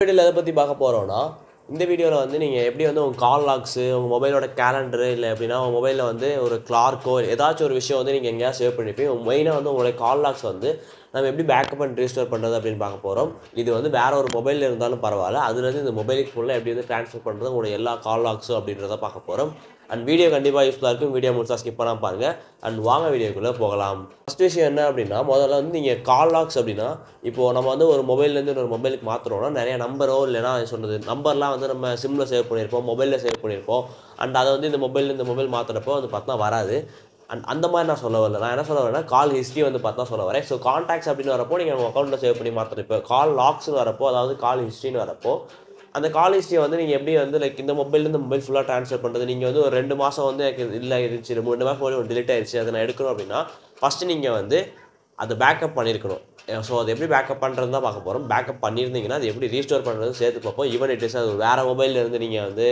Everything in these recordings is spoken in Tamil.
வீடியோல எதை பத்தி பார்க்க போறோம்னா, இந்த வீடியோல வந்து நீங்க எப்படி வந்து உங்க கால் லாக்ஸ், உங்க மொபைலோட கேலண்டர் இல்ல எப்படின்னா உங்க மொபைல்ல வந்து ஒரு கிளார்க்கோ ஏதாச்சும் ஒரு விஷயம் வந்து நீங்க எங்கேயாவது சேவ் பண்ணிருப்பீங்க. மெயினா வந்து உங்களுடைய கால் லாக்ஸ் வந்து நம்ம எப்படி பேக்கப் அண்ட் ரீஸ்டோர் பண்றது அப்படின்னு பார்க்க போறோம். இது வந்து வேற ஒரு மொபைல்ல இருந்தாலும் பரவாயில்ல. அதுலேருந்து இந்த மொபைலுக்கு ஃபுல்லா எப்படி வந்து ட்ரான்ஸ்ஃபர் பண்றது உங்களுடைய எல்லா கால் லாக்ஸும் அப்படின்றத பார்க்க போறோம். அண்ட் வீடியோ கண்டிப்பா யூஸ்ஃபுல்லா இருக்கும். வீடியோ முழுசா ஸ்கிப் பண்ணாம பாருங்க. அண்ட் வாங்க வீடியோக்குள்ள போகலாம். ஃபர்ஸ்ட் விஷயம் என்ன அப்படின்னா, முதல்ல வந்து நீங்க கால் லாக்ஸ் அப்படின்னா, இப்போ நம்ம வந்து ஒரு மொபைல்லேருந்து இன்னொரு மொபைலுக்கு மாத்துறோம்னா நிறைய நம்பரோ இல்லைனா சொல்றது நம்பர்லாம் வந்து நம்ம சிம்ல சேவ் பண்ணியிருப்போம், மொபைலில் சேவ் பண்ணியிருப்போம். அண்ட் அதை வந்து இந்த மொபைல்ல இந்த மொபைல் மாத்துறப்போ வந்து பார்த்தா வராது. அண்ட் அந்த மாதிரி நான் சொல்ல வரல. நான் என்ன சொல்ல வரேன்னா, கால் ஹிஸ்ட்ரி வந்து பார்த்தா சொல்ல வரேன். ஸோ கான்டாக்ட்ஸ் அப்படின்னு வரப்போ நீங்கள் உங்கள் அக்கௌண்ட்டில் சேவ் பண்ணி மாற்றுறது. இப்போ கால் லாக்ஸ்னு வரப்போ, அதாவது கால் ஹிஸ்ட்ரின்னு வரப்போ, அந்த கால் ஹிஸ்ட்ரியை வந்து நீங்கள் எப்படி வந்து லைக் இந்த மொபைல்லேருந்து மொபைல் ஃபுல்லாக ட்ரான்ஸ்ஃபர் பண்ணுறது. நீங்கள் வந்து ஒரு 2 மாதம் வந்து எனக்கு இல்லை இருந்துச்சு, 2 மாதம் போய் டிலீட் ஆயிடுச்சு, அதை நான் எடுக்கணும் அப்படின்னா ஃபஸ்ட்டு நீங்கள் வந்து அதை பேக்கப் பண்ணியிருக்கணும். ஸோ அது எப்படி பேக்கப் பண்ணுறது தான் பார்க்க போகிறோம். பேக்கப் பண்ணியிருந்தீங்கன்னா அது எப்படி ரீஸ்டோர் பண்ணுறது சேர்த்து பார்ப்போம். ஈவன் இட் இஸ் அது வேறு மொபைல்லேருந்து நீங்கள் வந்து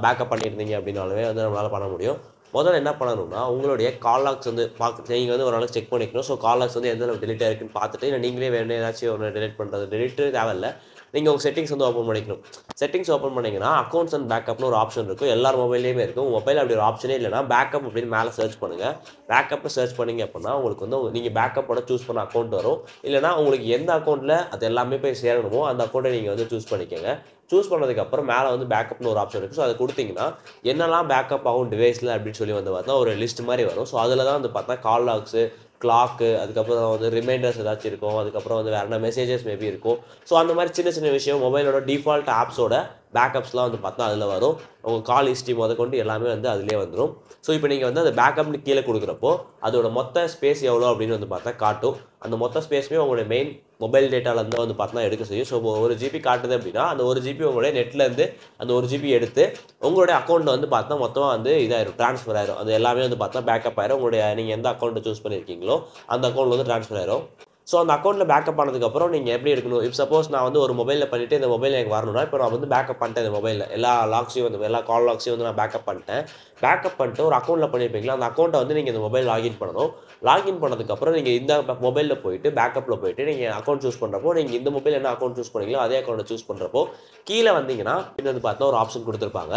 பேக்கப் பண்ணியிருந்தீங்க அப்படின்னாலுமே வந்து நம்மளால் பண்ண முடியும். முதல்ல என்ன பண்ணணும்னா, உங்களுடைய கால் லாக்ஸ் வந்து நீங்கள் வந்து ஒரு நாளைக்கு செக் பண்ணிக்கணும். ஸோ கால் லாக்ஸ் வந்து எந்த அளவுக்கு டிலீட் ஆயிருக்குன்னு பார்த்துட்டு, இல்லை நீங்களே வேணும் ஏதாச்சும் ஒன்று டிலீட் பண்ணுறது டிலீட்டு தேவையில்லை. நீங்கள் உங்கள் செட்டிங்ஸ் வந்து ஓப்பன் பண்ணிக்கணும். செட்டிங்ஸ் ஓப்பன் பண்ணிங்கன்னா அக்கௌண்ட்ஸ் அண்ட் பேக்கப்னு ஒரு ஆப்ஷன் இருக்கும். எல்லார் மொபைல்லையுமே இருக்கும். உங்கள் மொபைல் அப்படி ஒரு ஆப்ஷனே இல்லைனா பேக்கப் அப்படின்னு மேலே சர்ச் பண்ணுங்கள். பேக்கப்னு சர்ச் பண்ணிங்க அப்படின்னா உங்களுக்கு வந்து நீங்கள் பேக்கப்போட சூஸ் பண்ண அக்கௌண்ட் வரும். இல்லைனா உங்களுக்கு எந்த அக்கௌண்ட்டில் அது எல்லாமே போய் சேரணுமோ அந்த அக்கௌண்ட்டை நீங்கள் வந்து சூஸ் பண்ணிக்கோங்க. சூஸ் பண்ணதுக்கப்புறம் மேலே வந்து பேக்கப்னு ஒரு ஆப்ஷன் இருக்குது. ஸோ அதை கொடுத்தீங்கன்னா என்னெல்லாம் பேக்கப் ஆகும் டிவைஸில் அப்படின்னு சொல்லி வந்து பார்த்தா ஒரு லிஸ்ட் மாதிரி வரும். ஸோ அதில் தான் வந்து பார்த்தா கால் லாக்ஸு, கிளாக்கு, அதுக்கப்புறம் வந்து ரிமைண்டர்ஸ் ஏதாச்சும் இருக்கும். அதுக்கப்புறம் வந்து வேறு என்ன மெசேஜஸ் மேபி இருக்கும். ஸோ அந்த மாதிரி சின்ன சின்ன விஷயம் மொபைலோட டிஃபால்ட் ஆப்ஸோட பேக்கப்ஸ்லாம் வந்து பார்த்தா அதில் வரும். உங்கள் கால் ஹிஸ்ட்ரி கொண்டு எல்லாமே வந்து அதிலே வந்துடும். ஸோ இப்போ நீங்கள் வந்து அந்த பேக்கப்னு கீழே கொடுக்குறப்போ அதோட மொத்த ஸ்பேஸ் எவ்வளோ அப்படின்னு வந்து பார்த்தா காட்டும். அந்த மொத்த ஸ்பேஸுமே உங்களுடைய மெயின் மொபைல் டேட்டாலேருந்து வந்து பார்த்தா எடுக்க செய்யும். ஸோ 1 GB காட்டுது அப்படின்னா அந்த 1 GB உங்களுடைய நெட்லேருந்து அந்த 1 GB எடுத்து உங்களுடைய அக்கௌண்ட்டில் வந்து பார்த்தா மொத்தமாக வந்து இதாயிரும், ட்ரான்ஸ்ஃபர் ஆயிரும். அது எல்லாமே வந்து பார்த்தா பேக்கப் ஆயிரும். உங்களுடைய நீங்கள் எந்த அக்கௌண்ட்டை சூஸ் பண்ணியிருக்கீங்களோ அந்த அக்கௌண்ட்டில் வந்து ட்ரான்ஸ்ஃபர் ஆயிரும். ஸோ அந்த அக்கௌண்ட்டில் பேக்கப் ஆனதுக்கப்புறம் நீங்கள் எப்படி எடுக்கணும். இப்போ சப்போஸ் நான் வந்து ஒரு மொபைலில் பண்ணிவிட்டு இந்த மொபைல் எனக்கு வரணும்னா, இப்போ நான் வந்து பேக்கப் பண்ணிட்டேன். இந்த மொபைலில் எல்லா லாக்ஸையும் வந்து எல்லா கால் லாக்ஸையும் வந்து நான் பேக்கப் பண்ணிட்டேன். பேக்கப் பண்ணிட்டு ஒரு அக்கௌண்ட்டில் பண்ணியிருப்பீங்களா, அந்த அக்கௌண்ட்டை வந்து நீங்கள் இந்த மொபைல் லாகின் பண்ணணும். லாகின் பண்ணதுக்கப்புறம் நீங்கள் இந்த மொபைலில் போயிட்டு பேக்கப்பில் போயிட்டு நீங்கள் அக்கௌண்ட் சூஸ் பண்ணுறப்போ, நீங்கள் இந்த மொபைல் என்ன அக்கௌண்ட் சூஸ் பண்ணீங்களோ அதே அக்கௌண்ட்டை சூஸ் பண்ணுறப்போ கீழே வந்தீங்கன்னா பின்ன வந்து பார்த்தா ஒரு ஆப்ஷன் கொடுத்துருப்பாங்க.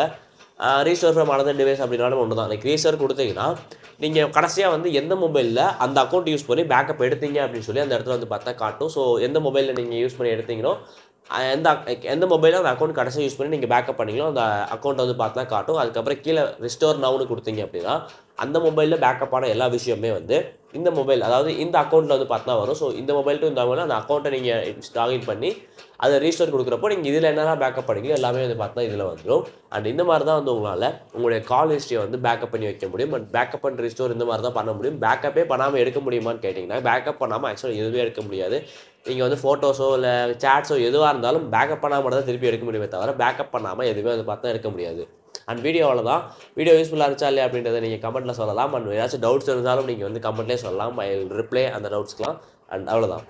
ரீஸ்டோர் ஃப்ரம் அனதர் டிவைஸ் அப்படின்னாலும் ஒன்று தான். லைக் ரீஸ்டோர் கொடுத்தீங்கன்னா நீங்கள் கடைசியாக வந்து எந்த மொபைலில் அந்த அக்கௌண்ட் யூஸ் பண்ணி பேக்கப் எடுத்தீங்க அப்படின்னு சொல்லி அந்த இடத்துல வந்து பார்த்தா காட்டும். ஸோ எந்த மொபைலில் நீங்கள் யூஸ் பண்ணி எடுத்தீங்களோ எந்த மொபைலில் அந்த அக்கௌண்ட் கடைசியாக யூஸ் பண்ணி நீங்கள் பேக்கப் பண்ணீங்களோ அந்த அக்கௌண்ட் வந்து பார்த்தா காட்டும். அதுக்கப்புறம் கீழே ரிஸ்டோர் நவுன்னு கொடுத்தீங்க அப்படின்னா அந்த மொபைலில் பேக்கப்பான எல்லா விஷயமே வந்து இந்த மொபைல், அதாவது இந்த அக்கௌண்ட்டில் வந்து பார்த்தா வரும். ஸோ இந்த மொபைல் டு இந்த மொபைல் அந்த அக்கௌண்ட்டை நீங்கள் லாகின் பண்ணி அதை ரீஸ்டோர் கொடுக்குறப்போ நீங்கள் இதில் என்னெல்லாம் பேக்கப் பண்ணிங்களோ எல்லாமே வந்து பார்த்தா இதில் வந்துடும். அண்ட் இந்த மாதிரி தான் வந்து உங்களால் உங்களுடைய கால் ஹிஸ்ட்ரியை வந்து பேக்கப் பண்ணி வைக்க முடியும். அண்ட் பேக்கப் அண்ட் ரீஸ்டோர் இந்த மாதிரி தான் பண்ண முடியும். பேக்கப்பே பண்ணாமல் எடுக்க முடியுமான்னு கேட்டிங்கன்னா பேக்கப் பண்ணாமல் ஆக்சுவலாக எதுவுமே எடுக்க முடியாது. நீங்கள் வந்து ஃபோட்டோஸோ இல்லை சேட்ஸோ எதுவாக இருந்தாலும் பேக்கப் பண்ணாமல் மட்டும் தான் திருப்பி எடுக்க முடியுமே தவிர பேக்கப் பண்ணாமல் எதுவுமே வந்து பார்த்தா எடுக்க முடியாது. அண்ட் வீடியோவில் தான் வீடியோ யூஸ்ஃபுல்லாக இருந்துச்சா இல்லையா அப்படின்றத நீங்கள் கமெண்ட்டில் சொல்லலாம். அண்ட் ஏதாச்சும் டவுட்ஸ் இருந்தாலும் நீங்கள் வந்து கமெண்ட்லேயே சொல்லலாம். ஐ வில் ரிப்ளை அந்த டவுட்ஸ்க்குலாம். அண்ட் அவ்வளோதான்.